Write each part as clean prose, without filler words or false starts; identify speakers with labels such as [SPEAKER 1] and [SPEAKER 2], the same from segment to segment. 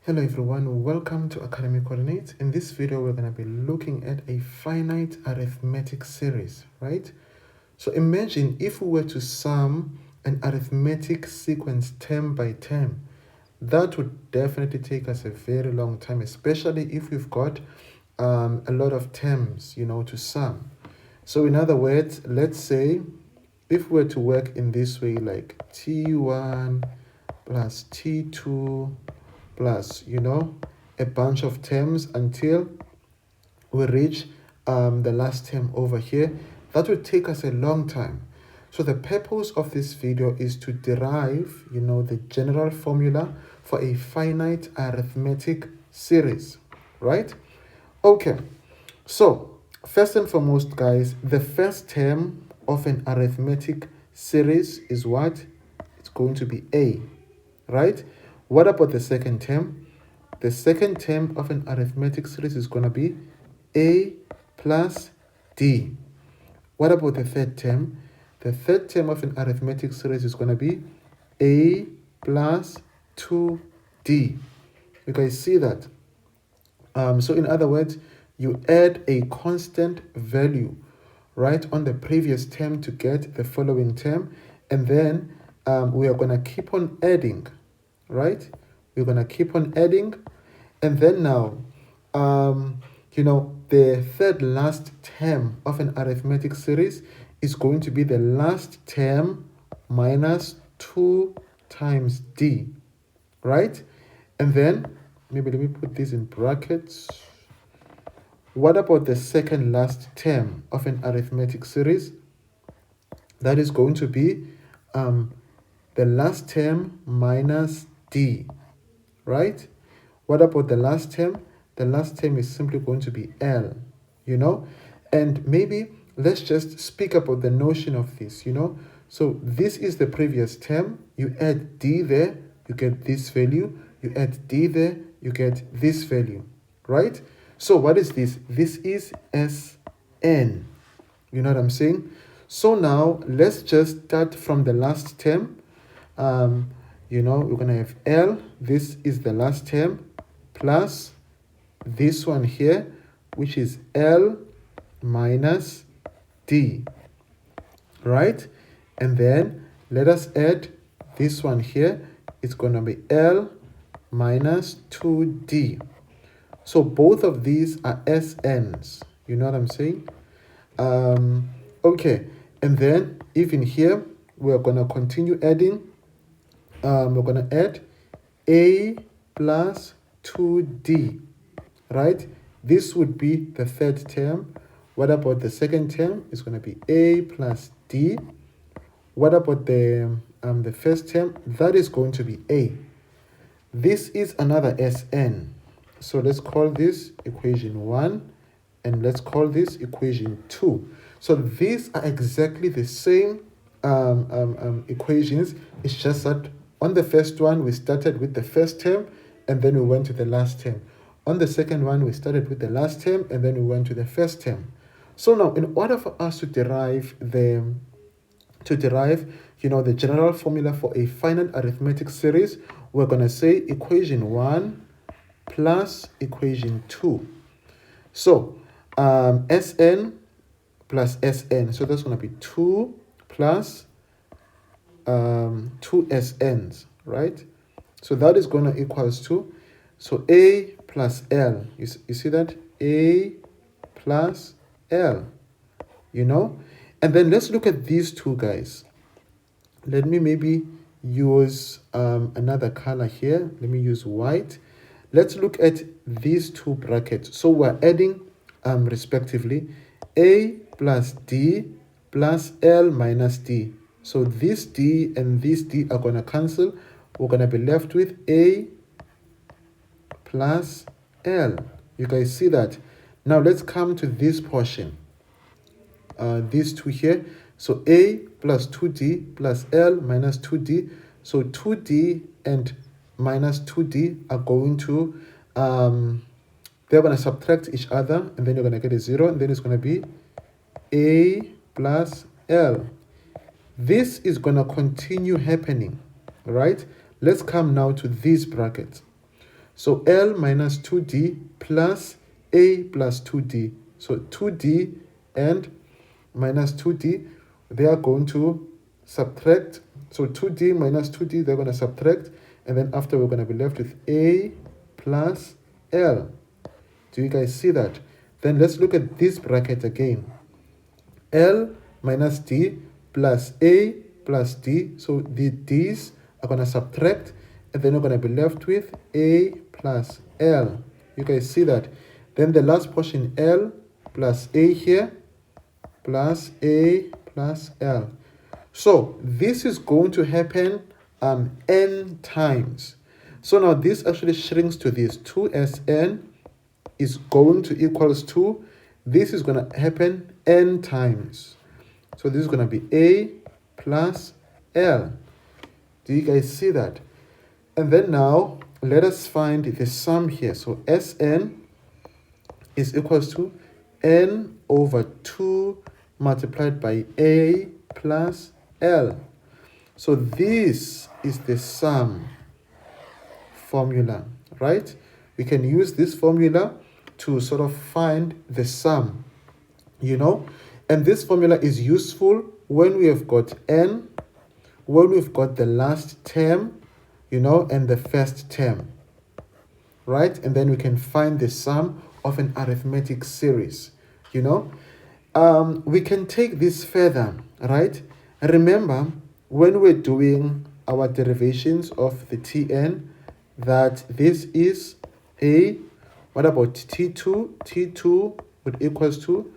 [SPEAKER 1] Hello everyone, welcome to Academic Coordinates. In this video, we're going to be looking at a finite arithmetic series, right? So imagine if we were to sum an arithmetic sequence term by term. That would definitely take us a very long time, especially if we've got a lot of terms, to sum. So in other words, let's say if we were to work in this way, like T1 plus T2 plus, a bunch of terms until we reach the last term over here. That would take us a long time. So the purpose of this video is to derive, the general formula for a finite arithmetic series, right? Okay, so first and foremost, guys, the first term of an arithmetic series is what? It's going to be A, right? What about the second term? The second term of an arithmetic series is going to be A plus D. What about the third term? The third term of an arithmetic series is going to be A plus 2D. You guys see that? So in other words, you add a constant value right on the previous term to get the following term, and then we are going to keep on adding, right? We're going to keep on adding, and then now the third last term of an arithmetic series is going to be the last term minus 2 times D, right? And then maybe let me put this in brackets. What about the second last term of an arithmetic series? That is going to be the last term minus D, right? What about the last term? The last term is simply going to be L, and maybe let's just speak about the notion of this, So this is the previous term. You add D there, you get this value. You add D there, you get this value, right? So what is this? This is Sn. You know what I'm saying? So now let's just start from the last term. We're going to have L. This is the last term plus this one here, which is L minus D, right? And then let us add this one here. It's going to be L minus 2D. So both of these are SNs. You know what I'm saying? Okay. And then even here, we're going to continue adding. We're going to add A plus 2D, right? This would be the third term. What about the second term? It's going to be A plus D. What about the first term? That is going to be A. This is another Sn. So let's call this equation 1 and let's call this equation 2. So these are exactly the same equations. It's just that on the first one, we started with the first term and then we went to the last term. On the second one, we started with the last term and then we went to the first term. So now, in order for us to derive the general formula for a finite arithmetic series, we're going to say equation 1 plus equation 2. So Sn plus Sn. So that's going to be 2 plus 2 Sns, right? So that is going to equals to, so A plus L. You see that? A plus L, And then let's look at these two guys. Let me maybe use another color here. Let me use white. Let's look at these two brackets. So we're adding respectively A plus D plus L minus D. So this D and this D are going to cancel. We're going to be left with A plus L. You guys see that? Now let's come to this portion. These two here. So A plus 2D plus L minus 2D. So 2D and minus 2D are going to, they're going to subtract each other, and then you're going to get a 0, and then it's going to be A plus L. This is going to continue happening, right? Let's come now to these brackets. So L minus 2D plus A plus 2D. So 2D and minus 2D, they are going to subtract. So 2D minus 2D, they're going to subtract. And then after, we're going to be left with A plus L. Do you guys see that? Then let's look at this bracket again. L minus D plus A plus D. So the D's are going to subtract. And then we're going to be left with A plus L. You guys see that? Then the last portion, L plus A here, plus A plus L. So this is going to happen n times. So now this actually shrinks to this. 2Sn is going to equals to, this is going to happen n times. So this is going to be A plus L. Do you guys see that? And then now, let us find the sum here. So Sn is equals to n over 2 multiplied by A plus L. So this is the sum formula, right? We can use this formula to sort of find the sum, you know? And this formula is useful when we have got n, when we've got the last term, you know, and the first term, right? And then we can find the sum of an arithmetic series, you know? We can take this further, right? Remember, when we're doing our derivations of the Tn, that this is A. What about T2? T2 would equals to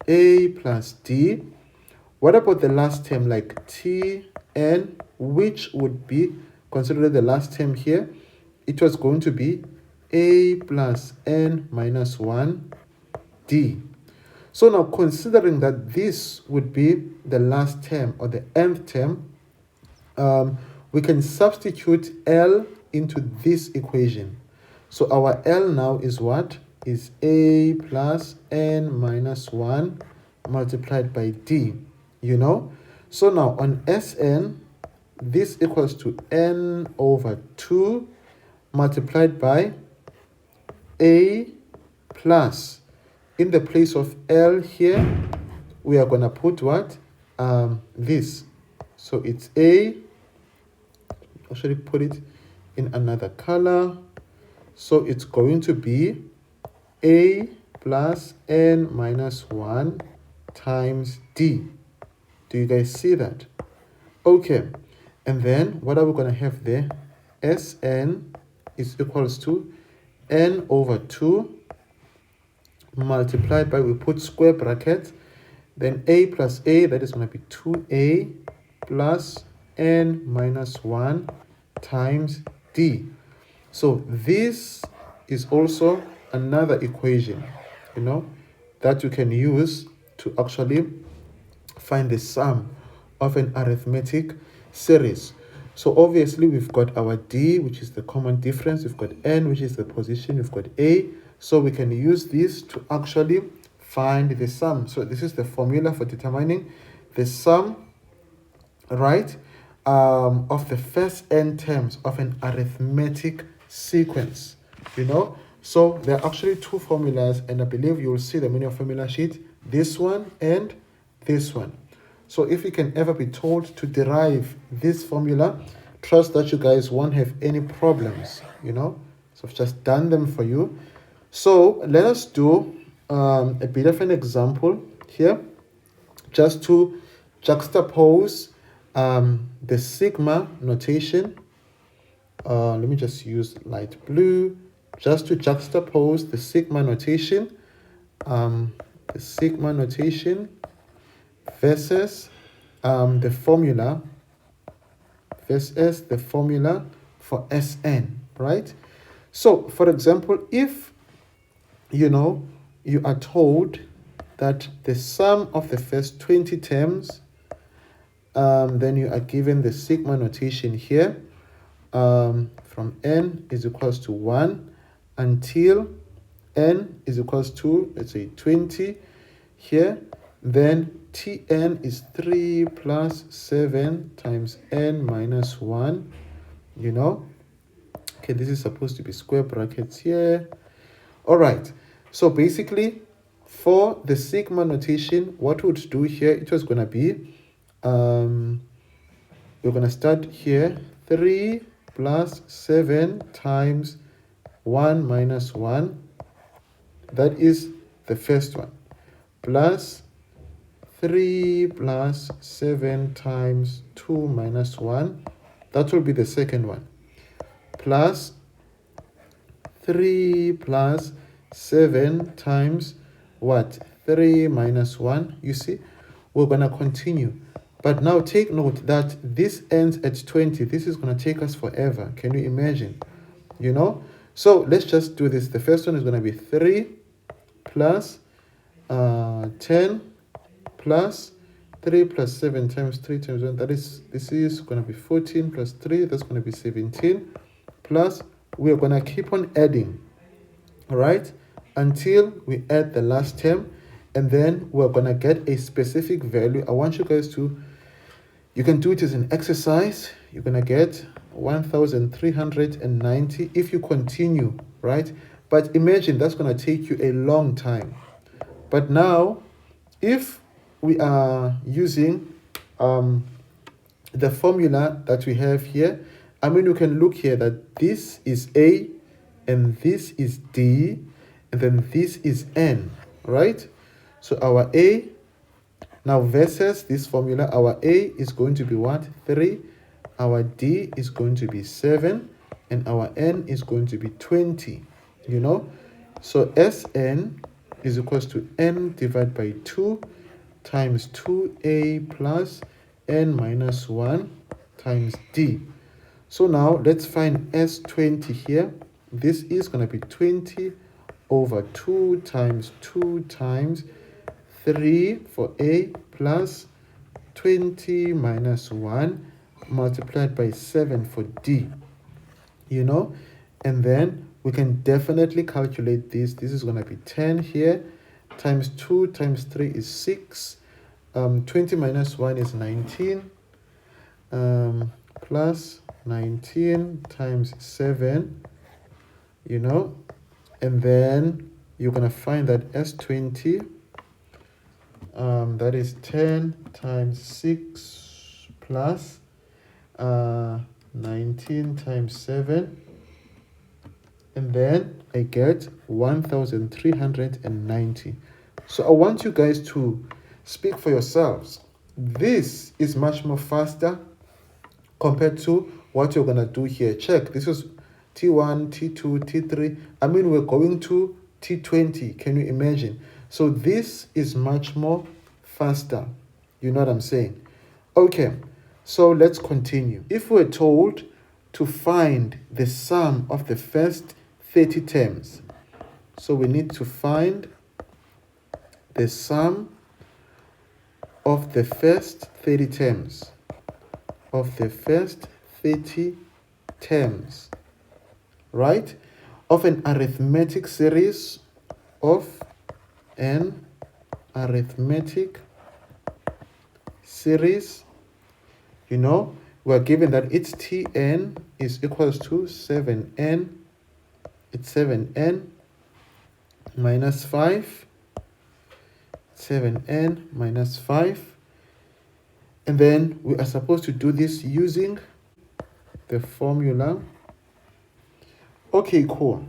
[SPEAKER 1] A plus D. What about the last term, like Tn, which would be considered the last term here? It was going to be A plus N minus 1 D. So now, considering that this would be the last term or the nth term, we can substitute L into this equation. So our L now is what? Is A plus N minus 1 multiplied by D, you know? So now on Sn, this equals to N over 2 multiplied by A plus, in the place of L here, we are going to put what? This. So it's A. I'll actually put it in another color. So it's going to be A plus N minus 1 times D. Do you guys see that? Okay. And then what are we going to have there? Sn is equals to N over 2 multiplied by, we put square bracket, then A plus A, that is going to be 2A plus N minus 1 times D. So this is also another equation, you know, that you can use to actually find the sum of an arithmetic series. So obviously we've got our D, which is the common difference. We've got N, which is the position. We've got A. So we can use this to actually find the sum. So this is the formula for determining the sum, right, of the first n terms of an arithmetic sequence, you know. So there are actually two formulas, and I believe you will see them in your formula sheet, this one and this one. So if you can ever be told to derive this formula, trust that you guys won't have any problems, you know. So I've just done them for you. So let us do a bit of an example here, just to juxtapose the sigma notation. Let me just use light blue, just to juxtapose the sigma notation, versus the formula, for Sn, right? So, for example, if you know you are told that the sum of the first 20 terms, then you are given the sigma notation here, from n is equals to 1 until n is equals to, let's say, 20 here, then Tn is 3 plus 7 times n minus 1, you know. Okay, this is supposed to be square brackets here. All right, so basically for the sigma notation, what we would do here, it was going to be, we're going to start here, 3 plus 7 times 1 minus 1. That is the first one. Plus 3 plus 7 times 2 minus 1. That will be the second one. Plus 3 plus 7 times what? 3 minus 1. You see, we're going to continue. But now take note that this ends at 20. This is going to take us forever. Can you imagine? You know? So let's just do this. The first one is going to be 3 plus 10 plus 3 plus 7 times 3 times 1. This is going to be 14 plus 3. That's going to be 17. Plus, we're going to keep on adding, all right, until we add the last term. And then we're going to get a specific value. I want you guys to, you can do it as an exercise. You're going to get 1,390 if you continue, right? But imagine that's going to take you a long time. But now, if we are using the formula that we have here, I mean, you can look here that this is A, and this is D, and then this is N, right? So our A, now versus this formula, our A is going to be what? 3. Our D is going to be 7, and our N is going to be 20, you know? So Sn is equals to N divided by 2 times 2A plus N minus 1 times D. So now let's find S20 here. This is going to be 20 over 2 times 3 for A plus 20 minus 1 multiplied by 7 for D. You know, and then we can definitely calculate this. This is going to be 10 here times 2 times 3 is 6. 20 minus 1 is 19. Plus 19 times 7, you know, and then you're going to find that S20, that is 10 times 6 plus 19 times 7, and then I get 1,390. So I want you guys to speak for yourselves. This is much more faster compared to what you're going to do here. Check, this is T1, T2, T3. I mean, we're going to T20. Can you imagine? So this is much more faster. You know what I'm saying? Okay, so let's continue. If we're told to find the sum of the first 30 terms, so we need to find the sum of the first 30 terms. Right, of an arithmetic series, you know, we're given that its Tn is equals to 7n. It's 7n minus 5. 7n minus 5. And then we are supposed to do this using the formula. Okay, cool.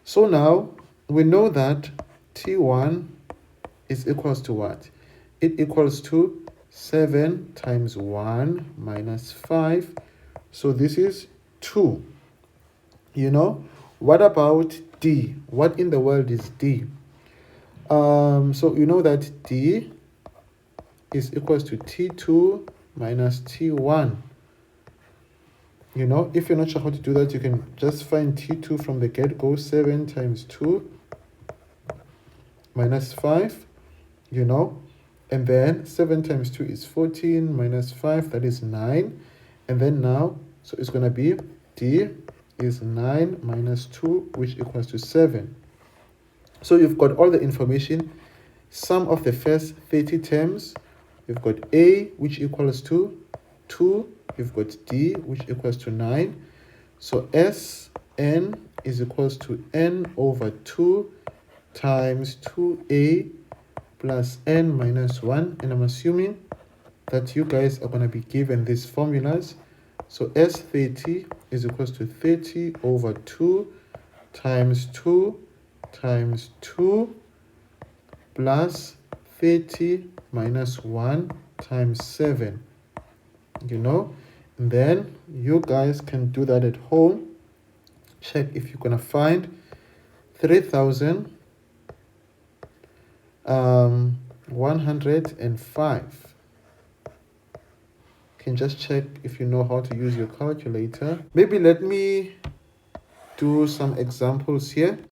[SPEAKER 1] So now we know that T1 is equals to what? It equals to 7 times 1 minus 5. So this is 2. You know, what about D? What in the world is D? So you know that D is equals to T2 minus T1. You know, if you're not sure how to do that, you can just find T2 from the get-go. 7 times 2 minus 5, you know, and then 7 times 2 is 14 minus 5, that is 9. And then now, so it's going to be D is 9 minus 2, which equals to 7. So you've got all the information. Sum of the first 30 terms. You've got A, which equals to 2. You've got D, which equals to 9. So Sn n is equals to n over 2 times 2a plus n minus 1. And I'm assuming that you guys are going to be given these formulas. So S30 is equals to 30 over 2 times 2 times 2 plus 30 minus 1 times 7. You know, and then you guys can do that at home. Check if you're going to find 3,105. Can just check if you know how to use your calculator. Maybe let me do some examples here.